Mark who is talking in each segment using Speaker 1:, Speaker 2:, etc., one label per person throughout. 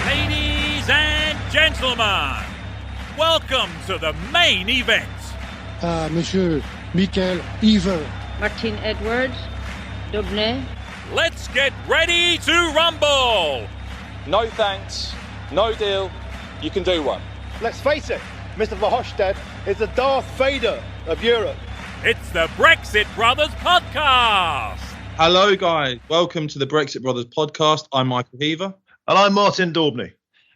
Speaker 1: Ladies and gentlemen, welcome to the main event.
Speaker 2: Monsieur Michael Heaver.
Speaker 3: Martin Edwards, Daubney.
Speaker 1: Let's get ready to rumble.
Speaker 4: No thanks, no deal, you can do one.
Speaker 5: Let's face it, Mr. Verhofstadt is the Darth Vader of Europe.
Speaker 1: It's the Brexit Brothers podcast.
Speaker 6: Hello, guys. Welcome to the Brexit Brothers podcast. I'm Michael Heaver.
Speaker 5: And I'm Martin Daubney.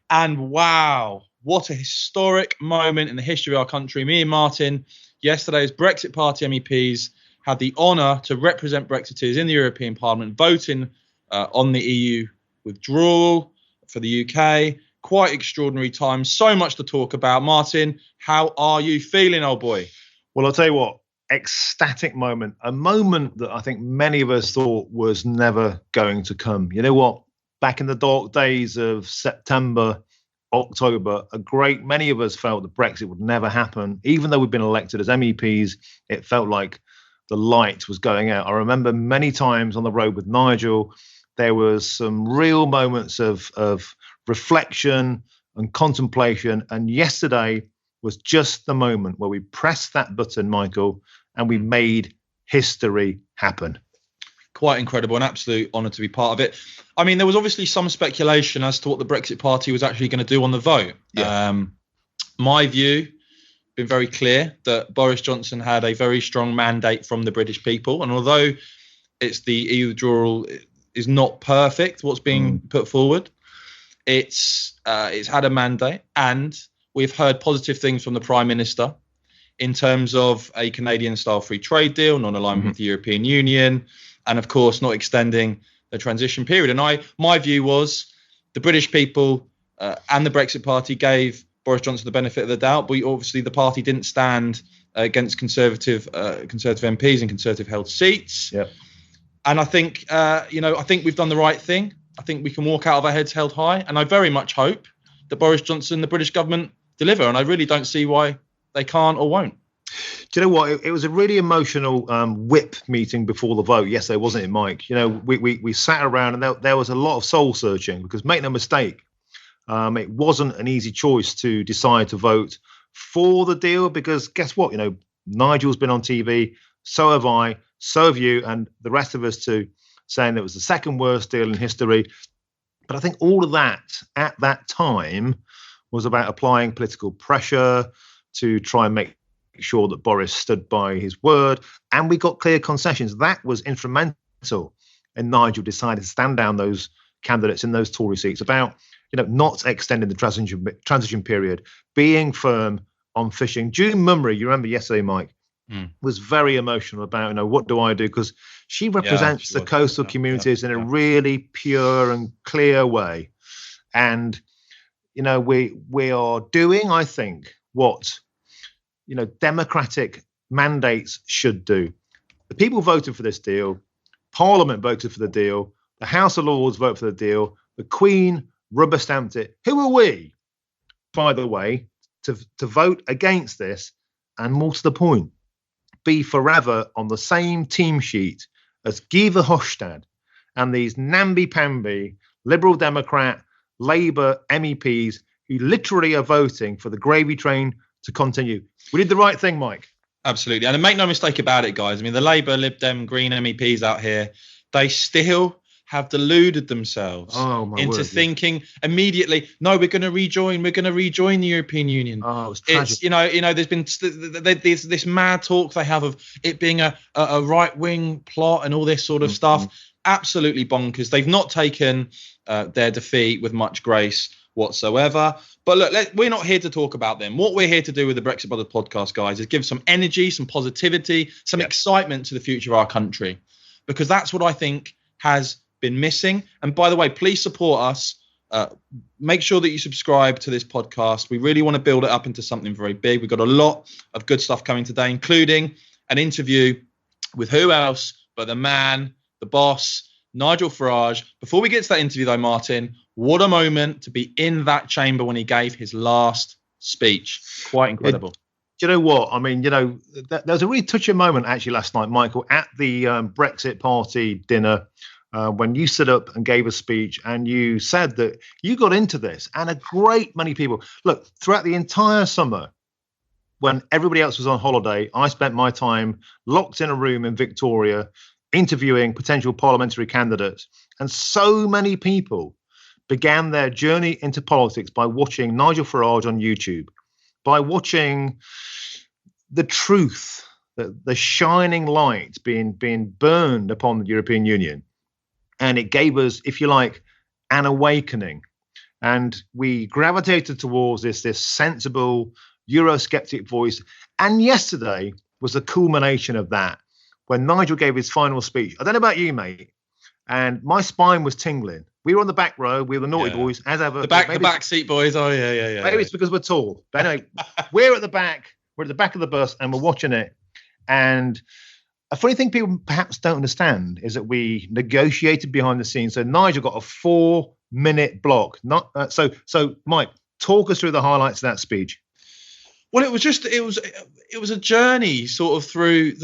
Speaker 6: And wow, what a historic moment in the history of our country. Me and Martin, yesterday's Brexit Party MEPs, had the honour to represent Brexiteers in the European Parliament, voting on the EU withdrawal for the UK. Quite extraordinary times. So much to talk about. Martin, how are you feeling, old boy?
Speaker 5: Well, I'll tell you what, ecstatic moment. A moment that I think many of us thought was never going to come. You know what? Back in the dark days of September, October, many of us felt that Brexit would never happen. Even though we've been elected as MEPs, it felt like the light was going out. I remember many times on the road with Nigel, there was some real moments of reflection and contemplation. And yesterday was just the moment where we pressed that button, Michael, and we made history happen.
Speaker 6: Quite incredible, an absolute honour to be part of it. I mean, there was obviously some speculation as to what the Brexit Party was actually going to do on the vote. Yeah. My view, been very clear that Boris Johnson had a very strong mandate from the British people. And although it's the EU withdrawal is not perfect, what's being put forward, it's had a mandate. And we've heard positive things from the Prime Minister in terms of a Canadian-style free trade deal, non-alignment with the European Union, and of course not extending the transition period. And my view was the British people and the Brexit Party gave Boris Johnson the benefit of the doubt, but obviously the party didn't stand against conservative MPs and conservative held seats. Yep. And I think I think we've done the right thing. I think we can walk out of our heads held high, and I very much hope that Boris Johnson, the British government, deliver. And I really don't see why they can't or won't.
Speaker 5: Do you know what? It was a really emotional whip meeting before the vote yesterday, wasn't it, Mike? You know, we sat around and there was a lot of soul searching because, make no mistake, it wasn't an easy choice to decide to vote for the deal because guess what? You know, Nigel's been on TV, so have I, so have you, and the rest of us too, saying that it was the second worst deal in history. But I think all of that at that time was about applying political pressure to try and make sure that Boris stood by his word, and we got clear concessions. That was instrumental in Nigel deciding to stand down those candidates in those Tory seats about, not extending the transition period, being firm on fishing. June Mummery, you remember yesterday, Mike, was very emotional about, what do I do? Because she represents the coastal communities in a really pure and clear way. And, we are doing, I think, what democratic mandates should do. The people voted for this deal. Parliament voted for the deal. The House of Lords voted for the deal. The Queen rubber stamped it. Who are we, by the way, to vote against this? And more to the point, be forever on the same team sheet as Guy Verhofstadt and these namby-pamby Liberal Democrat, Labour MEPs who literally are voting for the gravy train to continue. We did the right thing, Mike.
Speaker 6: Absolutely. And make no mistake about it, guys. I mean, the Labour, Lib Dem, Green MEPs out here, they still have deluded themselves into thinking immediately, no, we're going to rejoin the European Union.
Speaker 5: Oh, it's tragic.
Speaker 6: There's been this mad talk they have of it being a right-wing plot and all this sort of stuff. Absolutely bonkers. They've not taken their defeat with much grace whatsoever. But look, we're not here to talk about them. What we're here to do with the Brexit Brothers podcast, guys, is give some energy, some positivity, some excitement to the future of our country, because that's what I think has been missing. And by the way, please support us. Make sure that you subscribe to this podcast. We really want to build it up into something very big. We've got a lot of good stuff coming today, including an interview with who else but the man, the boss, Nigel Farage. Before we get to that interview, though, Martin, what a moment to be in that chamber when he gave his last speech. Quite incredible.
Speaker 5: Do you know what? I mean, there was a really touching moment actually last night, Michael, at the Brexit Party dinner. when you stood up and gave a speech and you said that you got into this, and a great many people. Look, throughout the entire summer, when everybody else was on holiday, I spent my time locked in a room in Victoria, interviewing potential parliamentary candidates. And so many people began their journey into politics by watching Nigel Farage on YouTube, by watching the truth, the shining light being burned upon the European Union. And it gave us, if you like, an awakening. And we gravitated towards this sensible Eurosceptic voice. And yesterday was the culmination of that, when Nigel gave his final speech. I don't know about you, mate, and my spine was tingling. We were on the back row. We were the naughty boys, as ever.
Speaker 6: The back seat boys. Oh, yeah.
Speaker 5: Maybe it's because we're tall. But anyway, we're at the back. We're at the back of the bus, and we're watching it. And a funny thing people perhaps don't understand is that we negotiated behind the scenes. So Nigel got a 4-minute block. So Mike, talk us through the highlights of that speech.
Speaker 6: Well, it was a journey sort of through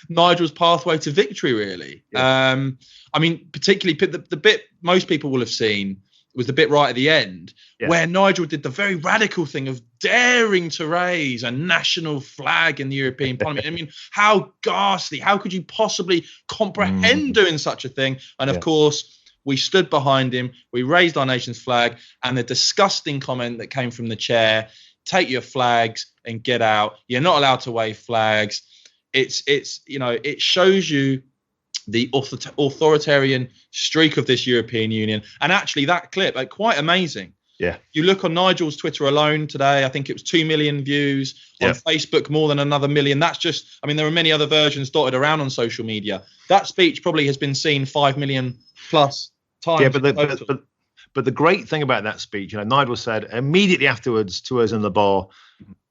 Speaker 6: Nigel's pathway to victory, really. Yeah. I mean, particularly the bit most people will have seen was the bit right at the end, where Nigel did the very radical thing of daring to raise a national flag in the European Parliament. I mean, how ghastly! How could you possibly comprehend doing such a thing? And of course, we stood behind him. We raised our nation's flag, and the disgusting comment that came from the chair: "Take your flags and get out. You're not allowed to wave flags." It shows you the authoritarian streak of this European Union. And actually that clip, quite amazing. Yeah. You look on Nigel's Twitter alone today, I think it was 2 million views. On Facebook, more than another million. That's just, I mean, there are many other versions dotted around on social media. That speech probably has been seen 5 million plus times.
Speaker 5: Yeah, but the great thing about that speech, Nigel said immediately afterwards to us in the bar,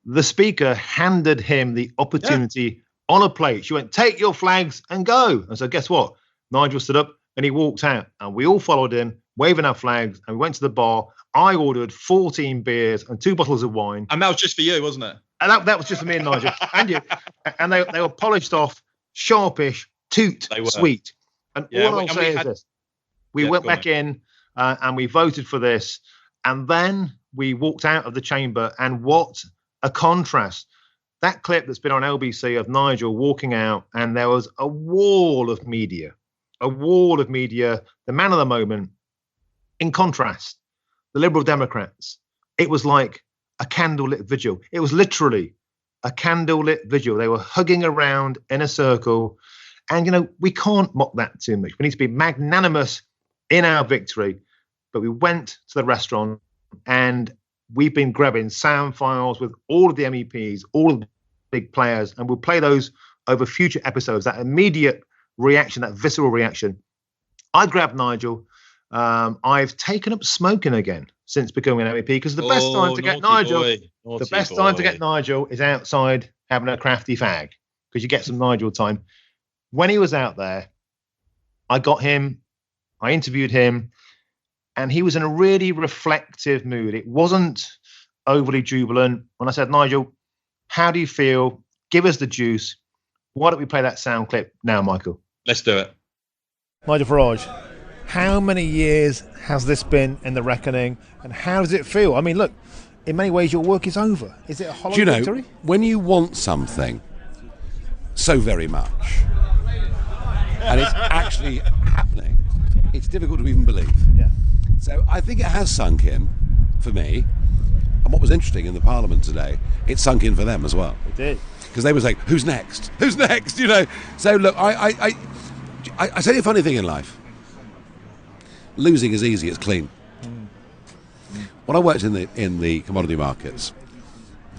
Speaker 5: the speaker handed him the opportunity on a plate. She went, "Take your flags and go." And so guess what? Nigel stood up and he walked out, and we all followed him, waving our flags, and we went to the bar. I ordered 14 beers and 2 bottles of wine.
Speaker 6: And that was just for you, wasn't it?
Speaker 5: And that was just for me and Nigel and you. And they were polished off, sharpish, sweet. And all I'll say is this. We went back in and we voted for this. And then we walked out of the chamber, and what a contrast. That clip that's been on LBC of Nigel walking out, and there was a wall of media, the man of the moment. In contrast, the Liberal Democrats, it was like a candlelit vigil. It was literally a candlelit vigil. They were hugging around in a circle. And, we can't mock that too much. We need to be magnanimous in our victory. But we went to the restaurant, and we've been grabbing sound files with all of the MEPs, all of the big players, and we'll play those over future episodes. That immediate reaction, that visceral reaction. I grabbed Nigel. I've taken up smoking again since becoming an MEP, because the best time to get Nigel is outside having a crafty fag, because you get some Nigel time. When he was out there, I got him, I interviewed him, and he was in a really reflective mood. It wasn't overly jubilant. When I said, "Nigel, how do you feel? Give us the juice." Why don't we play that sound clip now, Michael?
Speaker 6: Let's do it.
Speaker 7: Nigel Farage, how many years has this been in the reckoning, and how does it feel? I mean, look, in many ways your work is over. Is it a hollow victory?
Speaker 8: When you want something so very much, and it's actually happening, it's difficult to even believe.
Speaker 7: Yeah.
Speaker 8: So I think it has sunk in for me. And what was interesting in the Parliament today, it sunk in for them as well.
Speaker 7: It did.
Speaker 8: Because they were saying, "Who's next? Who's next?" So look, I tell you a funny thing in life. Losing is easy, it's clean. When I worked in the commodity markets,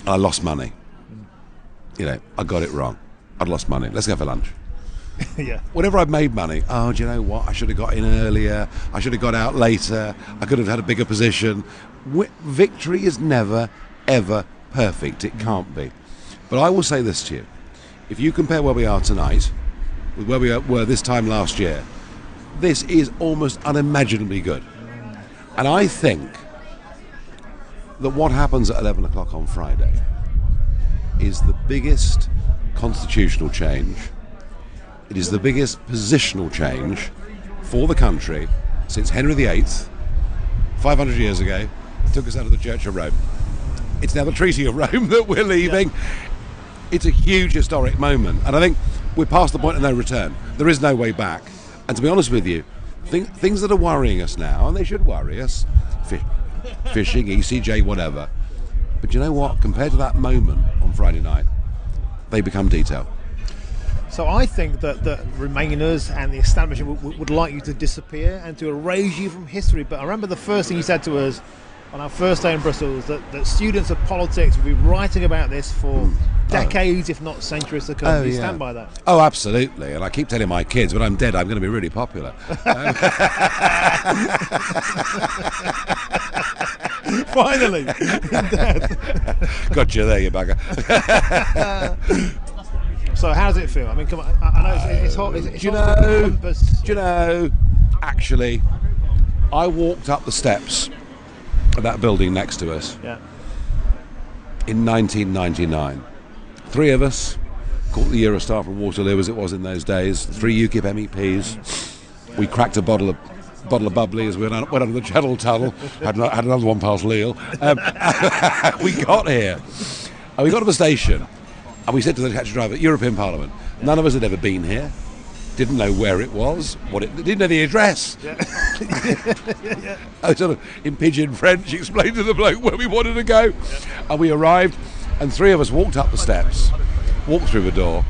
Speaker 8: I lost money. I got it wrong. I'd lost money. Let's go for lunch.
Speaker 7: Yeah.
Speaker 8: Whenever I've made money, do you know what? I should have got in earlier. I should have got out later. I could have had a bigger position. Victory is never, ever perfect. It can't be. But I will say this to you. If you compare where we are tonight with where we were this time last year, this is almost unimaginably good. And I think that what happens at 11 o'clock on Friday is the biggest constitutional change. It is the biggest positional change for the country since Henry VIII, 500 years ago, took us out of the Church of Rome. It's now the Treaty of Rome that we're leaving. It's a huge historic moment, and I think we're past the point of no return. There is no way back. And to be honest with you, things that are worrying us now, and they should worry us, fishing, ECJ, whatever. But you know what? Compared to that moment on Friday night, they become detail.
Speaker 7: So I think that the Remainers and the establishment would like you to disappear and to erase you from history. But I remember the first thing you said to us on our first day in Brussels, that students of politics will be writing about this for decades, if not centuries to come. Do you stand by that?
Speaker 8: Oh, absolutely. And I keep telling my kids, when I'm dead, I'm going to be really popular.
Speaker 7: Finally.
Speaker 8: Got you there, you bugger.
Speaker 7: So how does it feel? I mean, come on. I know it's hot.
Speaker 8: Do you know, actually, I walked up the steps of that building next to us in 1999. 3 of us caught the Eurostar from Waterloo, as it was in those days. 3 UKIP MEPs. We cracked a bottle of bubbly as we went under the Channel Tunnel. Had another one past Lille. We got here, and we got to the station, and we said to the taxi driver, European Parliament. None of us had ever been here. Didn't know where it was, didn't know the address. I sort of, in pidgin French, explained to the bloke where we wanted to go. And we arrived, and 3 of us walked up the steps, walked through the door,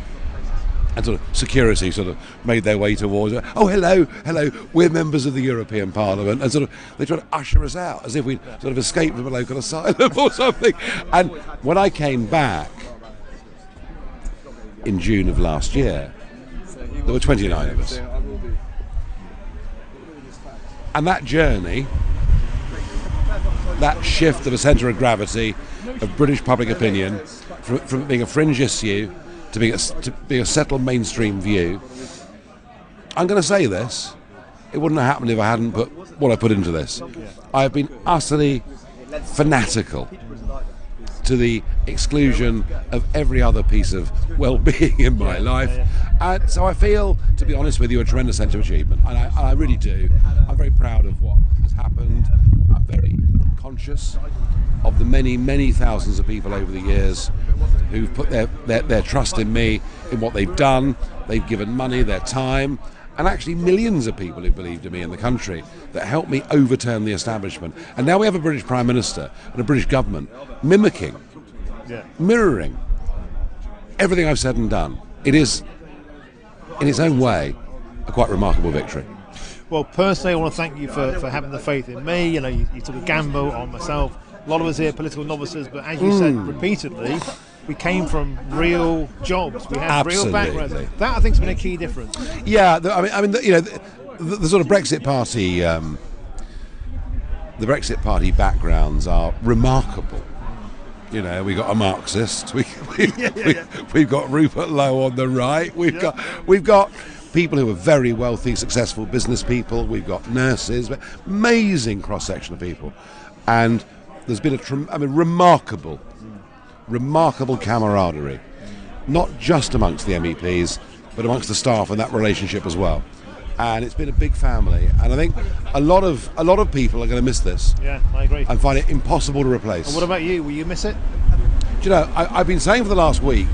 Speaker 8: and sort of security sort of made their way towards us. Oh, hello, we're members of the European Parliament. And sort of, they tried to usher us out as if we'd sort of escaped from a local asylum or something. And when I came back in June of last year, there were 29 of us. And that journey, that shift of a centre of gravity of British public opinion from being a fringe issue to being a settled mainstream view, I'm going to say this, it wouldn't have happened if I hadn't put what I put into this. I have been utterly fanatical to the exclusion of every other piece of well-being in my life. And so I feel, to be honest with you, a tremendous sense of achievement. And I really do. I'm very proud of what has happened. I'm very conscious of the many, many thousands of people over the years who've put their trust in me, in what they've done. They've given money, their time, and actually millions of people who believed in me in the country that helped me overturn the establishment. And now we have a British Prime Minister and a British government mimicking, mirroring everything I've said and done. It is, in its own way, a quite remarkable victory.
Speaker 7: Well, personally, I want to thank you for having the faith in me. You know, you took a gamble on myself. A lot of us here, political novices, but as you said repeatedly, we came from real jobs. We had real backgrounds. That, I think, has been a key difference.
Speaker 8: Yeah, I mean, you know, the sort of Brexit Party, the Brexit Party backgrounds are remarkable. You know, we got a Marxist. We've got Rupert Lowe on the right. We've got people who are very wealthy, successful business people. We've got nurses, amazing cross section of people, and there's been remarkable camaraderie, not just amongst the MEPs, but amongst the staff and that relationship as well. And it's been a big family, and I think a lot of people are going to miss this.
Speaker 7: Yeah, I agree.
Speaker 8: And find it impossible to replace.
Speaker 7: And what about you? Will you miss it?
Speaker 8: Do you know, I've been saying for the last week,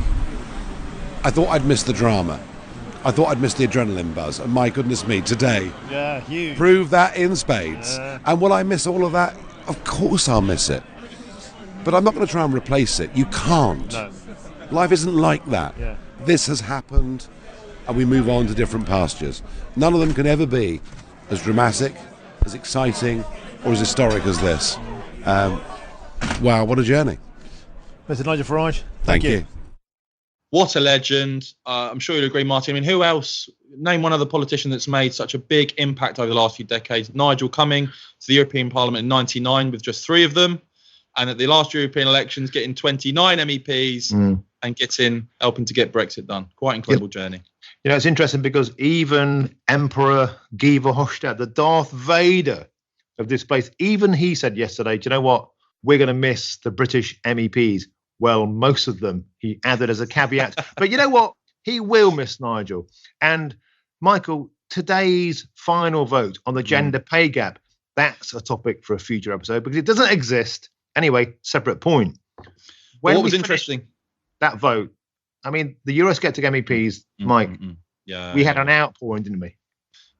Speaker 8: I thought I'd miss the drama. I thought I'd miss the adrenaline buzz, and my goodness me, today
Speaker 7: huge.
Speaker 8: Proved that in spades. And will I miss all of that? Of course I'll miss it. But I'm not going to try and replace it. You can't.
Speaker 7: No.
Speaker 8: Life isn't like that.
Speaker 7: Yeah.
Speaker 8: This has happened, and we move on to different pastures. None of them can ever be as dramatic, as exciting, or as historic as this. Wow, what a journey.
Speaker 7: Mr. Nigel Farage,
Speaker 8: Thank you.
Speaker 6: What a legend. I'm sure you'll agree, Martin. I mean, who else? Name one other politician that's made such a big impact over the last few decades. Nigel coming to the European Parliament in 99 with just 3 of them. And at the last European elections, getting 29 MEPs and helping to get Brexit done. Quite incredible journey.
Speaker 5: You know, it's interesting because even Emperor Guy Verhofstadt, the Darth Vader of this place, even he said yesterday, do you know what? We're going to miss the British MEPs. Well, most of them, he added as a caveat. But you know what? He will miss Nigel. And Michael, today's final vote on the gender pay gap, that's a topic for a future episode because it doesn't exist. Anyway, separate point. When
Speaker 6: what was interesting?
Speaker 5: That vote, I mean, the Eurosceptic MEPs, Mike, we had an outpouring, didn't we?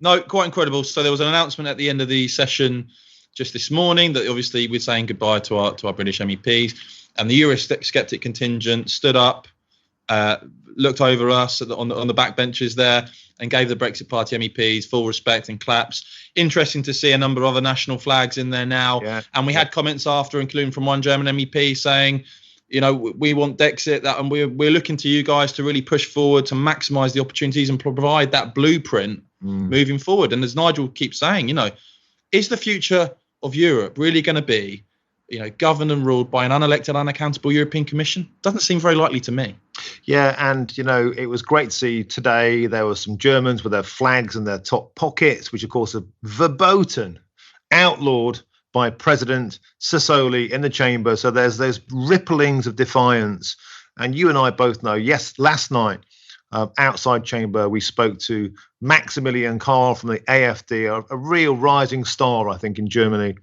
Speaker 6: No, quite incredible. So there was an announcement at the end of the session just this morning that obviously we're saying goodbye to our British MEPs, and the Eurosceptic contingent stood up, looked over us on the backbenches there, and gave the Brexit Party MEPs full respect and claps. Interesting to see a number of other national flags in there now, and we had comments after, including from one German MEP saying, you know, we want Brexit, and we're looking to you guys to really push forward to maximise the opportunities and provide that blueprint moving forward. And as Nigel keeps saying, you know, is the future of Europe really going to be, you know, governed and ruled by an unelected, unaccountable European Commission? Doesn't seem very likely to me.
Speaker 5: Yeah, and, you know, it was great to see today there were some Germans with their flags in their top pockets, which, of course, are verboten outlawed by President Sassoli in the chamber. So there's those ripplings of defiance. And you and I both know, yes, last night, outside chamber, we spoke to Maximilian Parl from the AfD, a real rising star, I think, in Germany,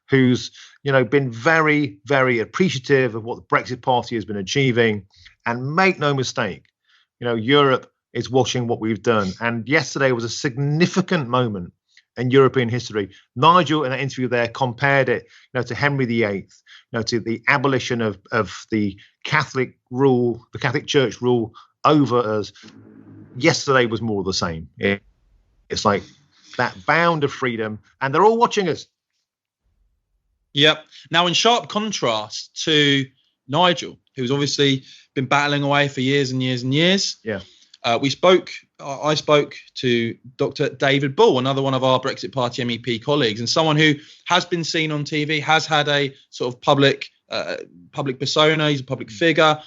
Speaker 5: who's, you know, been very, very appreciative of what the Brexit Party has been achieving. And make no mistake, you know, Europe is watching what we've done. And yesterday was a significant moment in European history. Nigel, in that interview there, compared it, you know, to Henry VIII, you know, to the abolition of the Catholic rule, the Catholic Church rule over us. Yesterday was more of the same. It's like that bound of freedom, and they're all watching us.
Speaker 6: Yep. Now, in sharp contrast to Nigel, who's obviously been battling away for years and years and years.
Speaker 5: Yeah.
Speaker 6: I spoke to Dr. David Bull, another one of our Brexit Party MEP colleagues, and someone who has been seen on TV, has had a sort of public persona. He's a public figure,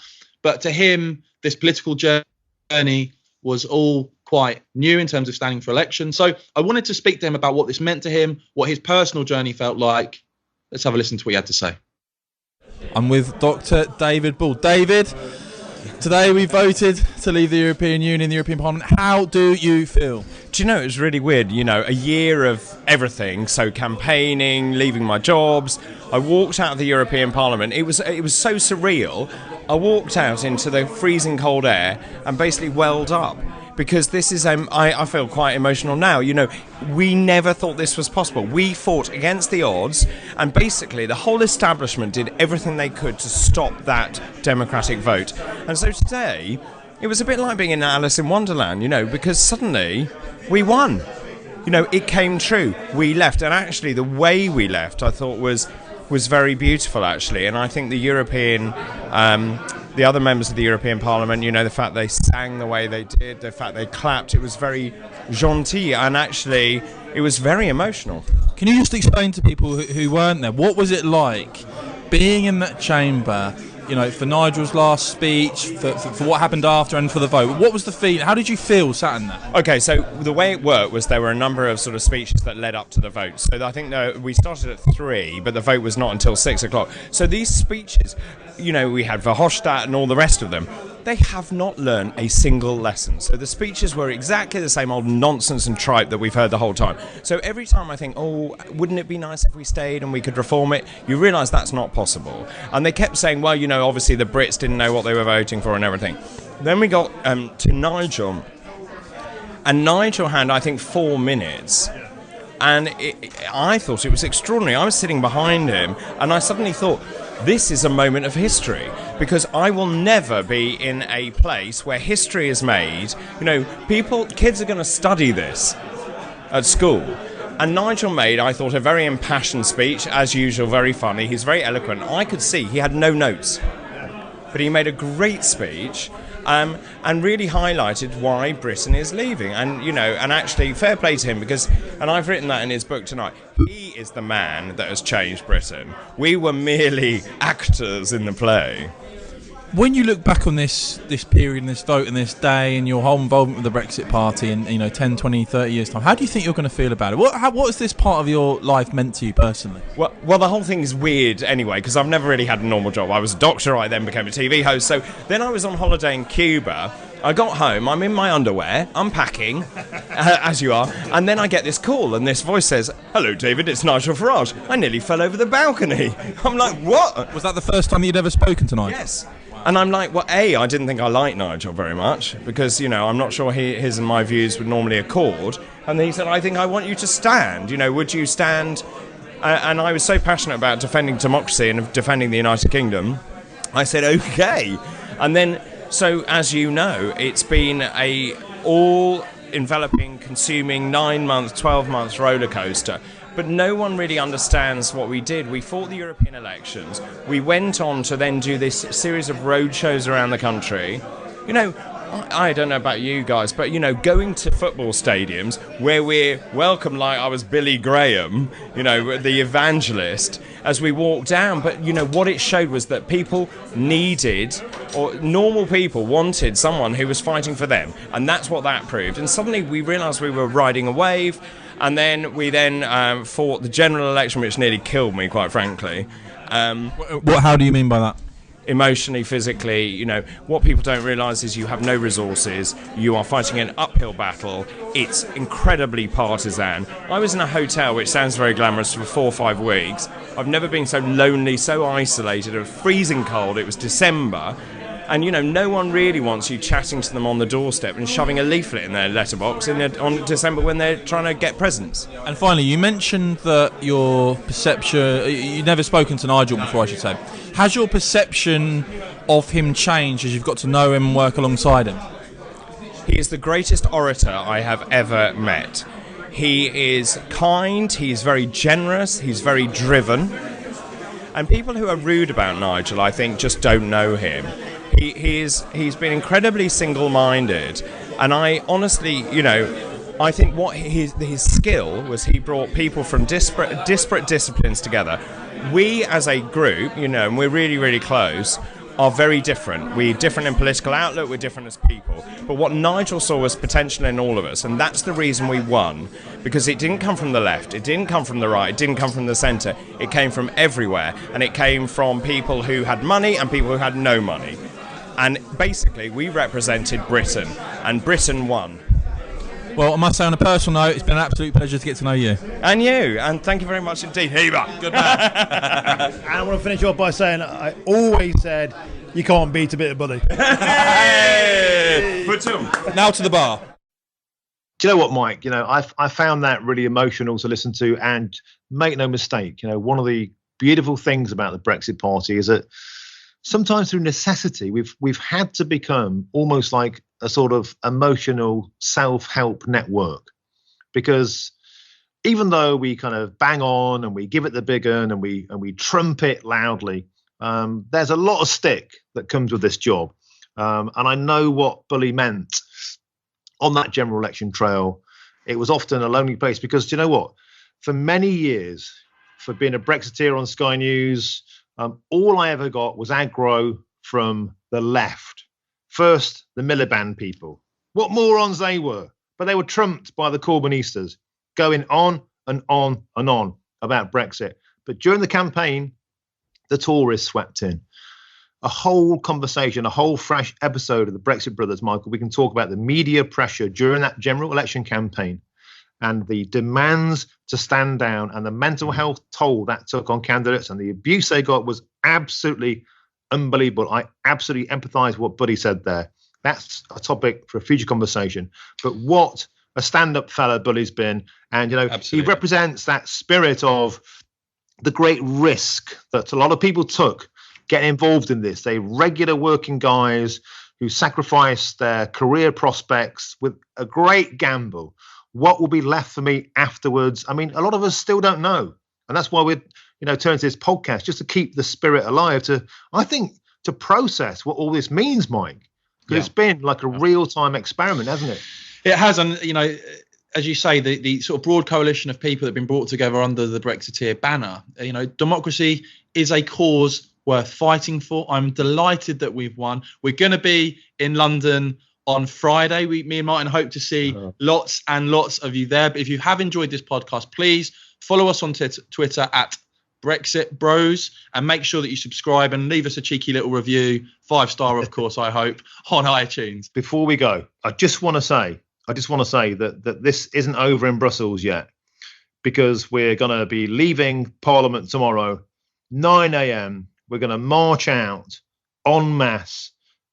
Speaker 6: but to him, this political journey was all quite new in terms of standing for election. So I wanted to speak to him about what this meant to him, what his personal journey felt like. Let's have a listen to what he had to say.
Speaker 9: I'm with Dr. David Bull. David, today we voted to leave the European Union, the European Parliament. How do you feel?
Speaker 10: Do you know, it was really weird, you know, a year of everything, so campaigning, leaving my jobs. I walked out of the European Parliament. It was so surreal. I walked out into the freezing cold air and basically welled up. Because this is, I feel quite emotional now. You know, we never thought this was possible. We fought against the odds, and basically the whole establishment did everything they could to stop that democratic vote. And so today, it was a bit like being in Alice in Wonderland, you know, because suddenly we won. You know, it came true. We left, and actually the way we left, I thought was very beautiful, actually. And I think the European... the other members of the European Parliament, you know, the fact they sang the way they did, the fact they clapped, it was very gentil, and actually it was very emotional.
Speaker 9: Can you just explain to people who weren't there, what was it like being in that chamber, you know, for Nigel's last speech, for what happened after and for the vote? What was the feeling? How did you feel sat in there?
Speaker 10: Okay, so the way it worked was there were a number of sort of speeches that led up to the vote. So I think we started at 3, but the vote was not until 6 o'clock. So these speeches, you know, we had Verhofstadt and all the rest of them. They have not learned a single lesson. So the speeches were exactly the same old nonsense and tripe that we've heard the whole time. So every time I think, oh, wouldn't it be nice if we stayed and we could reform it? You realise that's not possible. And they kept saying, well, you know, obviously the Brits didn't know what they were voting for and everything. Then we got to Nigel. And Nigel had, I think, 4 minutes. And I thought it was extraordinary. I was sitting behind him and I suddenly thought, this is a moment of history, because I will never be in a place where history is made. You know, kids are going to study this at school. And Nigel made, I thought, a very impassioned speech, as usual, very funny. He's very eloquent. I could see he had no notes, but he made a great speech. And really highlighted why Britain is leaving. And, you know, and actually, fair play to him, because, and I've written that in his book tonight, he is the man that has changed Britain. We were merely actors in the play.
Speaker 9: When you look back on this period and this vote and this day and your whole involvement with the Brexit Party in, you know, 10, 20, 30 years' time, how do you think you're going to feel about it? What has this part of your life meant to you personally?
Speaker 10: Well, the whole thing is weird anyway, because I've never really had a normal job. I was a doctor, I then became a TV host. So then I was on holiday in Cuba. I got home, I'm in my underwear, unpacking, as you are, and then I get this call, and this voice says, "Hello, David, it's Nigel Farage. I nearly fell over the balcony." I'm like, what?
Speaker 9: Was that the first time you'd ever spoken to Nigel?
Speaker 10: Yes. And I'm like, well, I didn't think I liked Nigel very much, because, I'm not sure his and my views would normally accord. And then he said, "I think I want you to stand. Would you stand?" And I was so passionate about defending democracy and defending the United Kingdom, I said, okay. And then, so as you know, it's been a all-enveloping, consuming 9 months, 12 months roller coaster. But no one really understands what we did. We fought the European elections. We went on to then do this series of road shows around the country. I don't know about you guys, but, going to football stadiums where we're welcome like I was Billy Graham, the evangelist, as we walked down. But, what it showed was that people needed, or normal people wanted someone who was fighting for them. And that's what that proved. And suddenly we realised we were riding a wave. And then we fought the general election, which nearly killed me, quite frankly.
Speaker 9: How do you mean by that?
Speaker 10: Emotionally, physically, what people don't realise is you have no resources, you are fighting an uphill battle, it's incredibly partisan. I was in a hotel, which sounds very glamorous, for 4 or 5 weeks. I've never been so lonely, so isolated, it was freezing cold, it was December, and no one really wants you chatting to them on the doorstep and shoving a leaflet in their letterbox on December when they're trying to get presents.
Speaker 9: And finally, you mentioned that your perception, you've never spoken to Nigel before, I should say. Has your perception of him changed as you've got to know him and work alongside him?
Speaker 10: He is the greatest orator I have ever met. He is kind, he's very generous, he's very driven. And people who are rude about Nigel, I think, just don't know him. He's been incredibly single-minded, and I honestly, I think what his skill was, he brought people from disparate disciplines together. We as a group, and we're really, really close, are very different. We're different in political outlook, we're different as people. But what Nigel saw was potential in all of us, and that's the reason we won. Because it didn't come from the left, it didn't come from the right, it didn't come from the centre. It came from everywhere, and it came from people who had money and people who had no money. And basically, we represented Britain, and Britain won.
Speaker 9: Well, I must say, on a personal note, it's been an absolute pleasure to get to know you.
Speaker 10: And you, and thank you very much indeed, Heaver.
Speaker 9: Good man.
Speaker 7: And I want to finish off by saying I always said you can't beat a bit of bully.
Speaker 10: Hey!
Speaker 9: Now to the bar.
Speaker 5: Do you know what, Mike? I found that really emotional to listen to, and make no mistake, one of the beautiful things about the Brexit Party is that sometimes through necessity, we've had to become almost like a sort of emotional self-help network, because even though we kind of bang on and we give it the big un and we trumpet loudly, there's a lot of stick that comes with this job, and I know what bully meant on that general election trail. It was often a lonely place, because do you know what? For many years, for being a Brexiteer on Sky News, all I ever got was aggro from the left. First, the Miliband people. What morons they were. But they were trumped by the Corbynistas, going on and on and on about Brexit. But during the campaign, the Tories swept in. A whole conversation, a whole fresh episode of the Brexit Brothers, Michael. We can talk about the media pressure during that general election campaign and the demands to stand down and the mental health toll that took on candidates, and the abuse they got was absolutely unbelievable. I absolutely empathise with what Buddy said there. That's a topic for a future conversation. But what a stand-up fella Buddy's been, and he represents that spirit of the great risk that a lot of people took getting involved in this. They regular working guys who sacrificed their career prospects with a great gamble. What will be left for me afterwards? I mean, a lot of us still don't know. And that's why we're, turning to this podcast, just to keep the spirit alive, to process what all this means, Mike. Because it's been like a real-time experiment, hasn't it?
Speaker 6: It has. And, as you say, the sort of broad coalition of people that have been brought together under the Brexiteer banner, democracy is a cause worth fighting for. I'm delighted that we've won. We're going to be in London on Friday. Me and Martin hope to see lots and lots of you there. But if you have enjoyed this podcast, please follow us on Twitter at Brexit Bros, and make sure that you subscribe and leave us a cheeky little review, 5-star, of course, I hope, on iTunes.
Speaker 5: Before we go, I just want to say that this isn't over in Brussels yet, because we're going to be leaving Parliament tomorrow, 9 a.m. We're going to march out en masse.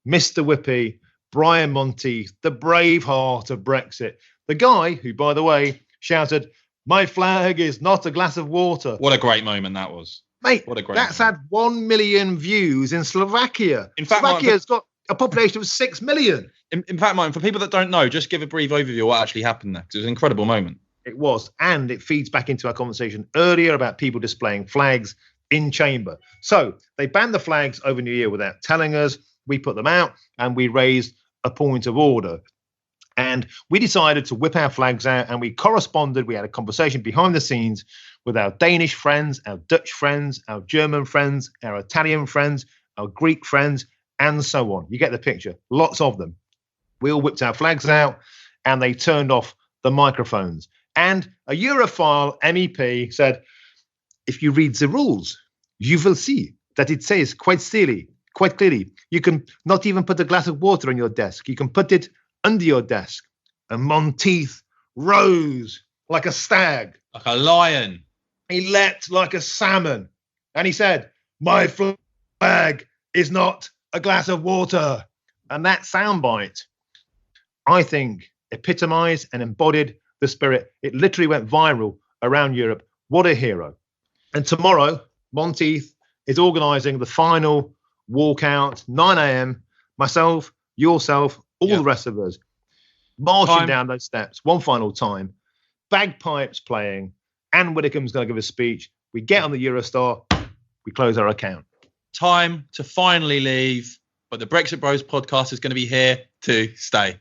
Speaker 5: Mr. Whippy, Brian Monteith, the brave heart of Brexit, the guy who, by the way, shouted, "My flag is not a glass of water."
Speaker 6: What a great moment that was.
Speaker 5: Mate,
Speaker 6: what a great
Speaker 5: that's
Speaker 6: moment.
Speaker 5: had 1 million views in Slovakia.
Speaker 6: In fact,
Speaker 5: Slovakia's got a population of 6 million.
Speaker 6: In fact, Martin, for people that don't know, just give a brief overview of what actually happened there, because it was an incredible moment.
Speaker 5: It was, and it feeds back into our conversation earlier about people displaying flags in chamber. So they banned the flags over New Year without telling us. We put them out and we raised a point of order. And we decided to whip our flags out, and we corresponded. We had a conversation behind the scenes with our Danish friends, our Dutch friends, our German friends, our Italian friends, our Greek friends, and so on. You get the picture. Lots of them. We all whipped our flags out, and they turned off the microphones. And a Europhile MEP said, "If you read the rules, you will see that it says quite clearly, you can not even put a glass of water on your desk. You can put it under your desk." And Monteith rose like a stag.
Speaker 6: Like a lion.
Speaker 5: He leapt like a salmon. And he said, "My flag is not a glass of water." And that soundbite, I think, epitomized and embodied the spirit. It literally went viral around Europe. What a hero. And tomorrow, Monteith is organising the final walkout, 9 a.m. Myself, yourself, all the rest of us, marching down those steps one final time, bagpipes playing. Anne Widdecombe's going to give a speech. We get on the Eurostar, we close our account.
Speaker 6: Time to finally leave, but the Brexit Bros podcast is going to be here to stay.